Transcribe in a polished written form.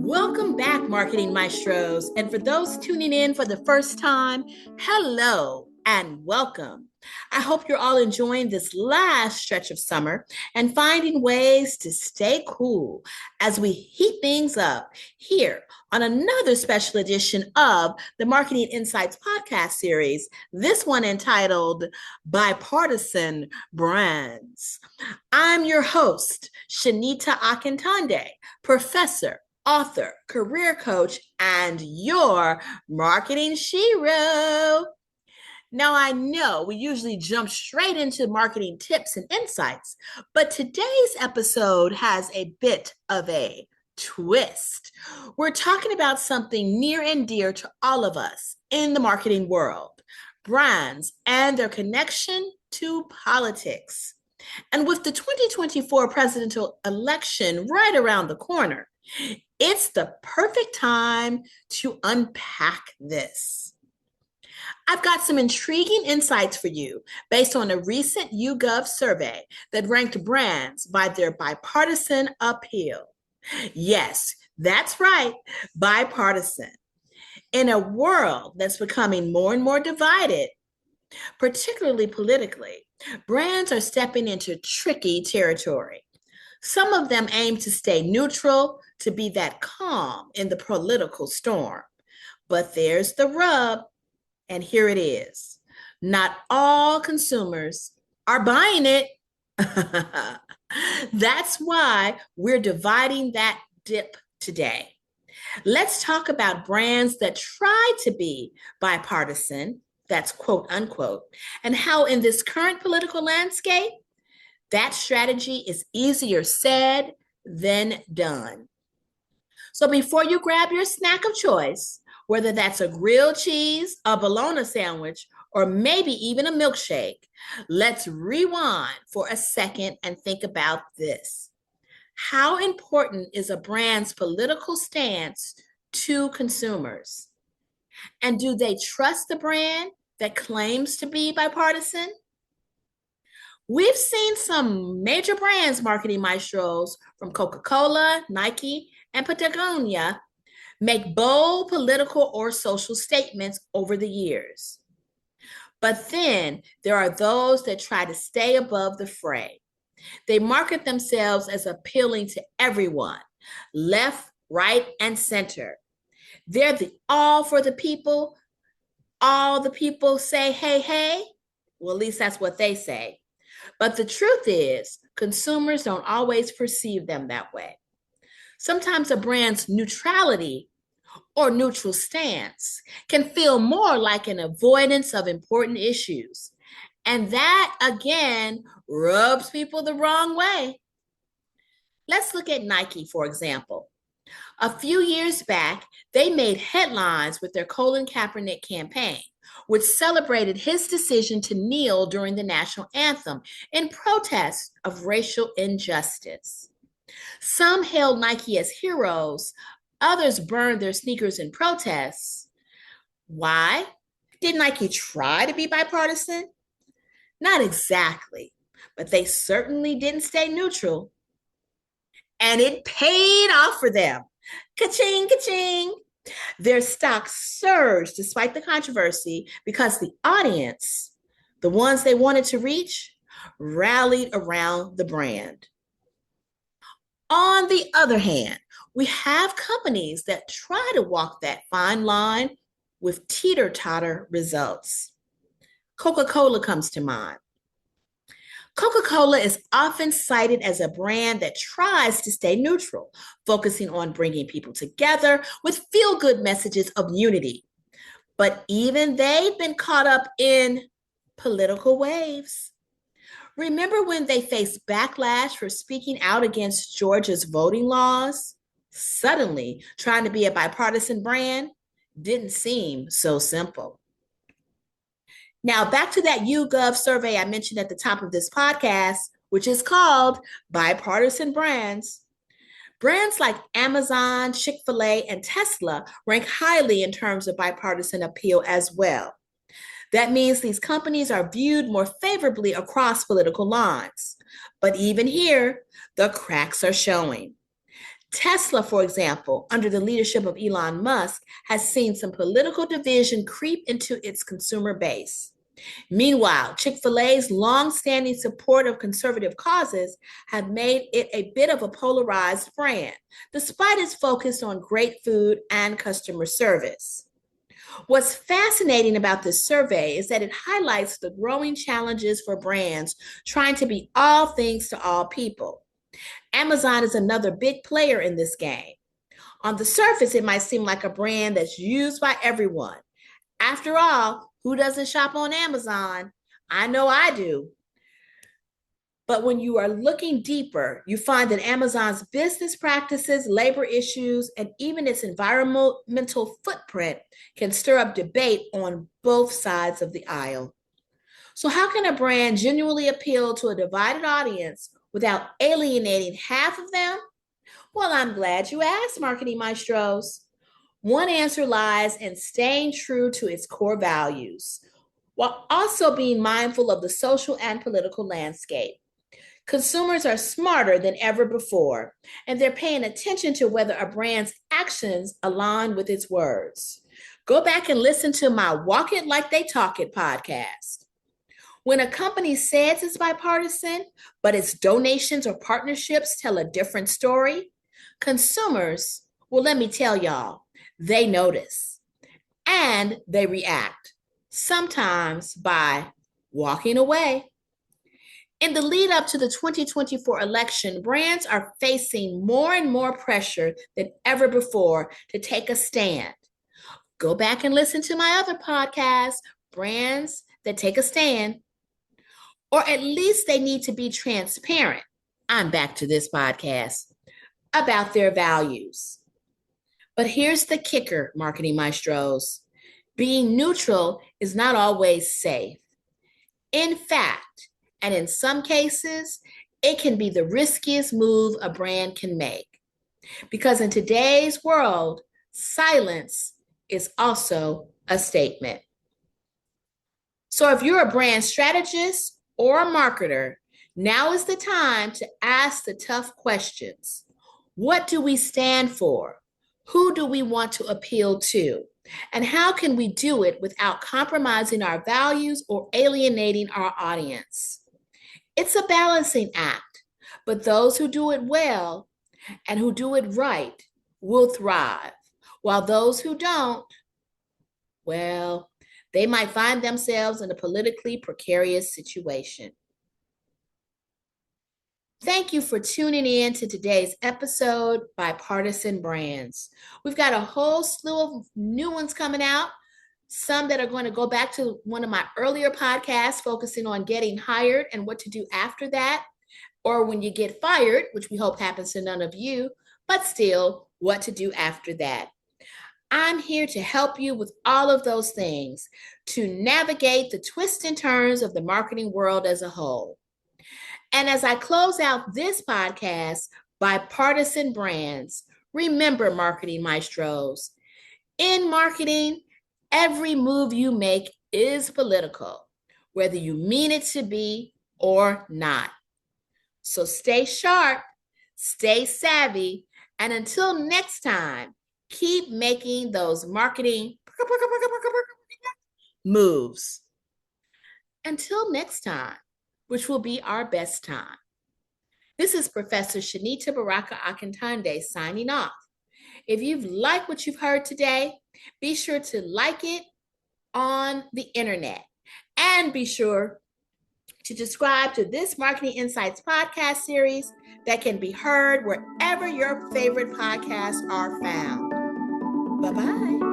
Welcome back, marketing maestros. And for those tuning in for the first time, hello and welcome. I hope you're all enjoying this last stretch of summer and finding ways to stay cool as we heat things up here on another special edition of the Marketing Insights podcast series, this one entitled Bipartisan Brands. I'm your host, Shanita Akintonde, professor, author, career coach, and your marketing shero. Now, I know we usually jump straight into marketing tips and insights, but today's episode has a bit of a twist. We're talking about something near and dear to all of us in the marketing world, brands and their connection to politics. And with the 2024 presidential election right around the corner, it's the perfect time to unpack this. I've got some intriguing insights for you based on a recent YouGov survey that ranked brands by their bipartisan appeal. Yes, that's right, bipartisan. In a world that's becoming more and more divided, particularly politically, brands are stepping into tricky territory. Some of them aim to stay neutral, to be that calm in the political storm. But there's the rub, and here it is. Not all consumers are buying it. That's why we're dividing that dip today. Let's talk about brands that try to be bipartisan, that's quote unquote, and how in this current political landscape, that strategy is easier said than done. So before you grab your snack of choice, whether that's a grilled cheese, a bologna sandwich, or maybe even a milkshake, let's rewind for a second and think about this. How important is a brand's political stance to consumers? And do they trust the brand that claims to be bipartisan? We've seen some major brands, marketing maestros, from Coca-Cola, Nike, and Patagonia make bold political or social statements over the years. But then there are those that try to stay above the fray. They market themselves as appealing to everyone, left, right, and center. They're the all for the people. All the people say, hey, hey. Well, at least that's what they say. But the truth is, consumers don't always perceive them that way. Sometimes a brand's neutrality or neutral stance can feel more like an avoidance of important issues. And that, again, rubs people the wrong way. Let's look at Nike, for example. A few years back, they made headlines with their Colin Kaepernick campaign, which celebrated his decision to kneel during the national anthem in protest of racial injustice. Some hailed Nike as heroes, others burned their sneakers in protest. Why? Did Nike try to be bipartisan? Not exactly, but they certainly didn't stay neutral. And it paid off for them. Ka-ching, ka-ching. Their stock surged despite the controversy because the audience, the ones they wanted to reach, rallied around the brand. On the other hand, we have companies that try to walk that fine line with teeter-totter results. Coca-Cola comes to mind. Coca-Cola is often cited as a brand that tries to stay neutral, focusing on bringing people together with feel-good messages of unity. But even they've been caught up in political waves. Remember when they faced backlash for speaking out against Georgia's voting laws? Suddenly, trying to be a bipartisan brand didn't seem so simple. Now, back to that YouGov survey I mentioned at the top of this podcast, which is called Bipartisan Brands. Brands like Amazon, Chick-fil-A, and Tesla rank highly in terms of bipartisan appeal as well. That means these companies are viewed more favorably across political lines. But even here, the cracks are showing. Tesla, for example, under the leadership of Elon Musk, has seen some political division creep into its consumer base. Meanwhile, Chick-fil-A's long-standing support of conservative causes have made it a bit of a polarized brand, despite its focus on great food and customer service. What's fascinating about this survey is that it highlights the growing challenges for brands trying to be all things to all people. Amazon is another big player in this game. On the surface, it might seem like a brand that's used by everyone. After all, who doesn't shop on Amazon? I know I do. But when you are looking deeper, you find that Amazon's business practices, labor issues, and even its environmental footprint can stir up debate on both sides of the aisle. So how can a brand genuinely appeal to a divided audience without alienating half of them? Well, I'm glad you asked, marketing maestros. One answer lies in staying true to its core values, while also being mindful of the social and political landscape. Consumers are smarter than ever before, and they're paying attention to whether a brand's actions align with its words. Go back and listen to my Walk It Like They Talk It podcast. When a company says it's bipartisan, but its donations or partnerships tell a different story, consumers, well, let me tell y'all, they notice and they react, sometimes by walking away. In the lead up to the 2024 election, brands are facing more and more pressure than ever before to take a stand. Go back and listen to my other podcast, Brands That Take a Stand. Or at least they need to be transparent. I'm back to this podcast about their values. But here's the kicker, marketing maestros. Being neutral is not always safe. In fact, and in some cases, it can be the riskiest move a brand can make. Because in today's world, silence is also a statement. So if you're a brand strategist or a marketer, now is the time to ask the tough questions. What do we stand for? Who do we want to appeal to? And how can we do it without compromising our values or alienating our audience? It's a balancing act, but those who do it well and who do it right will thrive, while those who don't, well, they might find themselves in a politically precarious situation. Thank you for tuning in to today's episode by Bipartisan Brands. We've got a whole slew of new ones coming out, some that are going to go back to one of my earlier podcasts focusing on getting hired and what to do after that, or when you get fired, which we hope happens to none of you, but still, what to do after that. I'm here to help you with all of those things, to navigate the twists and turns of the marketing world as a whole. And as I close out this podcast, Bipartisan Brands, remember, marketing maestros, in marketing, every move you make is political, whether you mean it to be or not. So stay sharp, stay savvy, and until next time, keep making those marketing moves. Until next time, which will be our best time. This is Professor Shanita Akintonde signing off. If you've liked what you've heard today, be sure to like it on the internet and be sure to subscribe to this Marketing Insights podcast series that can be heard wherever your favorite podcasts are found. Bye-bye.